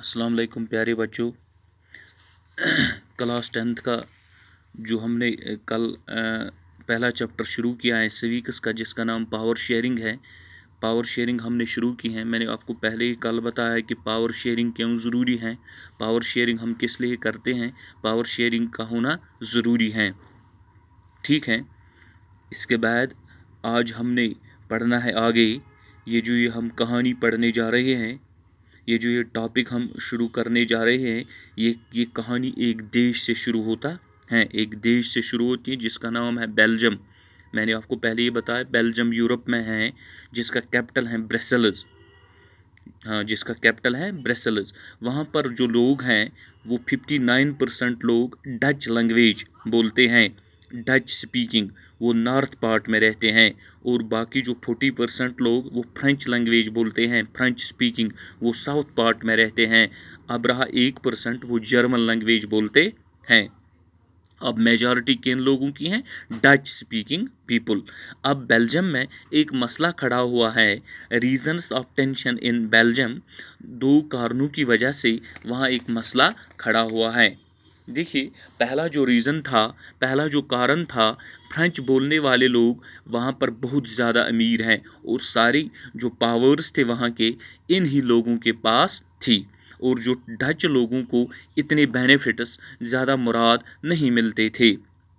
अस्सलाम वालेकुम प्यारे बच्चों। क्लास 10th का जो हमने कल पहला चैप्टर शुरू किया है सिविक्स का, जिसका नाम पावर शेयरिंग है। पावर शेयरिंग हमने शुरू की है। मैंने आपको पहले ही कल बताया कि पावर शेयरिंग क्यों ज़रूरी है, पावर शेयरिंग हम किस लिए करते हैं, पावर शेयरिंग का होना ज़रूरी है। ठीक है। इसके बाद आज हमने पढ़ना है आगे। ये हम कहानी पढ़ने जा रहे हैं, ये टॉपिक हम शुरू करने जा रहे हैं, ये कहानी एक देश से शुरू होता है, एक देश से शुरू होती है जिसका नाम है बेल्जियम। मैंने आपको पहले ही बताया बेल्जियम यूरोप में है, जिसका कैपिटल है ब्रसेल्स। हाँ, जिसका कैपिटल है ब्रसेल्स। वहाँ पर जो लोग हैं वो 59% लोग डच लैंग्वेज बोलते हैं, डच स्पीकिंग, वो नॉर्थ पार्ट में रहते हैं। और बाकी जो 40% लोग वो फ्रेंच लैंग्वेज बोलते हैं, फ्रेंच स्पीकिंग, वो साउथ पार्ट में रहते हैं। अब रहा 1% वो जर्मन लैंग्वेज बोलते हैं। अब मेजॉरिटी किन लोगों की है? Dutch speaking people. अब बेल्जियम में एक मसला खड़ा हुआ है, reasons of tension in Belgium. दो कारणों की वजह से वहाँ एक मसला खड़ा हुआ है। देखिए, पहला जो रीज़न था, पहला जो कारण था, फ्रेंच बोलने वाले लोग वहाँ पर बहुत ज़्यादा अमीर हैं और सारी जो पावर्स थे वहाँ के इन ही लोगों के पास थी। और जो डच लोगों को इतने बेनिफिट्स, ज़्यादा मुराद नहीं मिलते थे।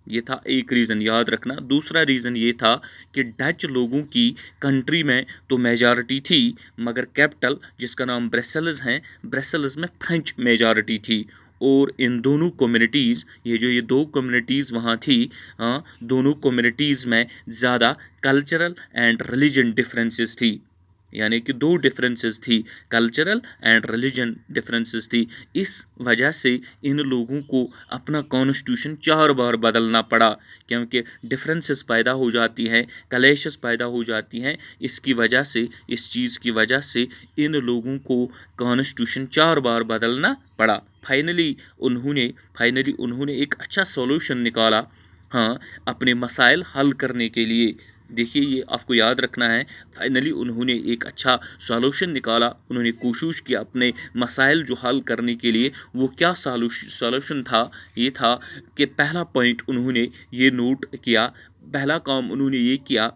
ये था एक रीज़न, याद रखना। दूसरा रीज़न ये था कि डच लोगों की कंट्री में तो मेजॉरिटी थी, मगर कैपिटल जिसका नाम ब्रसेल्स है, ब्रसेल्स में फ्रेंच मेजॉरिटी थी। और इन दोनों कम्युनिटीज़, ये दो कम्युनिटीज़ वहाँ थी, हाँ, दोनों कम्युनिटीज़ में ज़्यादा कल्चरल एंड रिलीजन डिफरेंसेस थी। यानी कि दो डिफरेंसेस थी, कल्चरल एंड रिलीजन डिफरेंसेस थी। इस वजह से इन लोगों को अपना कॉन्स्टिट्यूशन 4 बार बदलना पड़ा, क्योंकि डिफरेंसेस पैदा हो जाती हैं, क्लैशेस पैदा हो जाती हैं। इसकी वजह से, इस चीज़ की वजह से इन लोगों को कॉन्स्टिट्यूशन 4 बार बदलना पड़ा। फाइनली उन्होंने एक अच्छा सॉल्यूशन निकाला, हाँ, अपने मसाइल हल करने के लिए। देखिए, ये आपको याद रखना है, फाइनली उन्होंने एक अच्छा सॉल्यूशन निकाला। उन्होंने कोशिश की अपने मसाइल जो हल करने के लिए। वो क्या सॉल्यूशन था? ये था कि पहला पॉइंट उन्होंने ये नोट किया, पहला काम उन्होंने ये किया,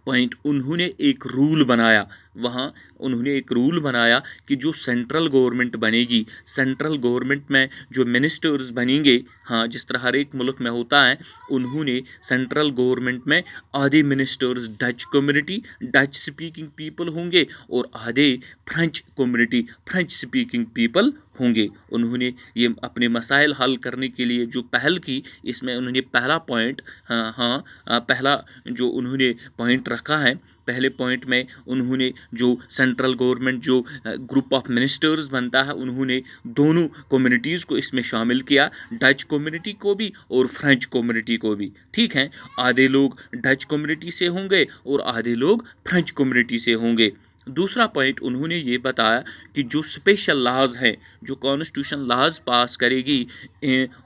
पॉइंट उन्होंने एक रूल बनाया। वहाँ उन्होंने एक रूल बनाया कि जो सेंट्रल गवर्नमेंट बनेगी, सेंट्रल गवर्नमेंट में जो मिनिस्टर्स बनेंगे, हाँ, जिस तरह हर एक मुल्क में होता है, उन्होंने सेंट्रल गवर्नमेंट में आधे ministers Dutch community, Dutch speaking people होंगे और आधे French community, French speaking people होंगे। उन्होंने ये अपने मसाइल हल करने के लिए जो पहल की, इसमें उन्होंने पहला पॉइंट, पहला जो उन्होंने पॉइंट रखा है, पहले पॉइंट में उन्होंने जो सेंट्रल गवर्नमेंट जो ग्रुप ऑफ मिनिस्टर्स बनता है, उन्होंने दोनों कम्युनिटीज़ को इसमें शामिल किया, डच कम्युनिटी को भी और फ्रेंच कम्युनिटी को भी। ठीक है, आधे लोग डच कम्युनिटी से होंगे और आधे लोग फ्रेंच कम्युनिटी से होंगे। दूसरा पॉइंट उन्होंने ये बताया कि जो स्पेशल लॉज हैं, जो कॉन्स्टिट्यूशन लॉज पास करेगी,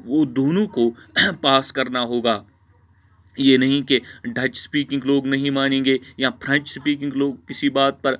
वो दोनों को पास करना होगा। ये नहीं कि डच स्पीकिंग लोग नहीं मानेंगे या फ्रेंच स्पीकिंग लोग किसी बात पर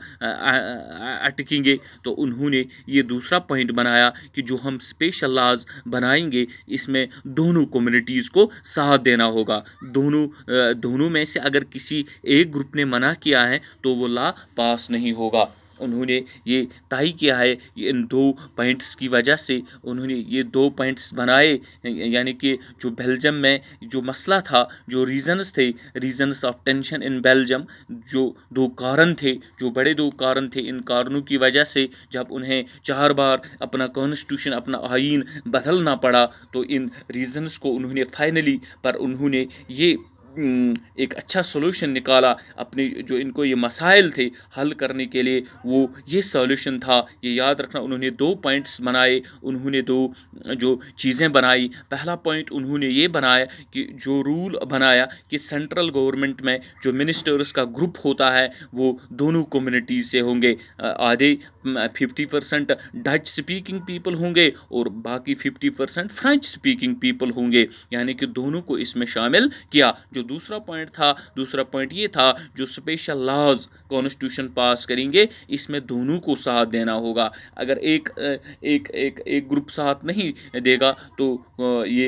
अटकेंगे। तो उन्होंने ये दूसरा पॉइंट बनाया कि जो हम स्पेशल लॉज बनाएंगे, इसमें दोनों कम्युनिटीज़ को साथ देना होगा। दोनों में से अगर किसी एक ग्रुप ने मना किया है तो वो लॉ पास नहीं होगा। उन्होंने ये तय किया है, इन दो पॉइंट्स की वजह से उन्होंने ये दो पॉइंट्स बनाए। यानी कि जो बेल्जियम में जो मसला था, जो reasons of tension in Belgium, जो दो कारण थे, जो बड़े दो कारण थे, इन कारणों की वजह से जब उन्हें 4 बार अपना कॉन्स्टिट्यूशन, अपना आईन बदलना पड़ा, तो इन रीजंस को उन्होंने फाइनली पर उन्होंने ये एक अच्छा सॉल्यूशन निकाला। अपने जो इनको ये मसाइल थे हल करने के लिए, वो ये सॉल्यूशन था। ये याद रखना, उन्होंने दो पॉइंट्स बनाए, उन्होंने दो जो चीज़ें बनाई। पहला पॉइंट उन्होंने ये बनाया कि जो रूल बनाया कि सेंट्रल गवर्नमेंट में जो मिनिस्टर्स का ग्रुप होता है वो दोनों कम्युनिटीज़ से होंगे। आधे 50% डच स्पीकिंग पीपल होंगे और बाकी 50% फ्रेंच स्पीकिंग पीपल होंगे। यानी कि दोनों को इसमें शामिल किया। जो जो दूसरा पॉइंट था, दूसरा पॉइंट ये था जो स्पेशल लॉज कॉन्स्टिट्यूशन पास करेंगे इसमें दोनों को साथ देना होगा। अगर एक ग्रुप साथ नहीं देगा तो ये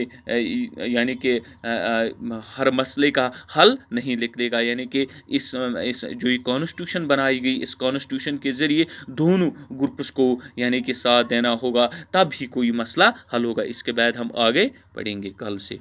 यानी कि हर मसले का हल नहीं निकलेगा। यानी कि इस जो ये कॉन्स्टिट्यूशन बनाई गई, इस कॉन्स्टिट्यूशन के ज़रिए दोनों ग्रुप्स को यानी कि साथ देना होगा, तब ही कोई मसला हल होगा। इसके बाद हम आगे पढ़ेंगे कल से।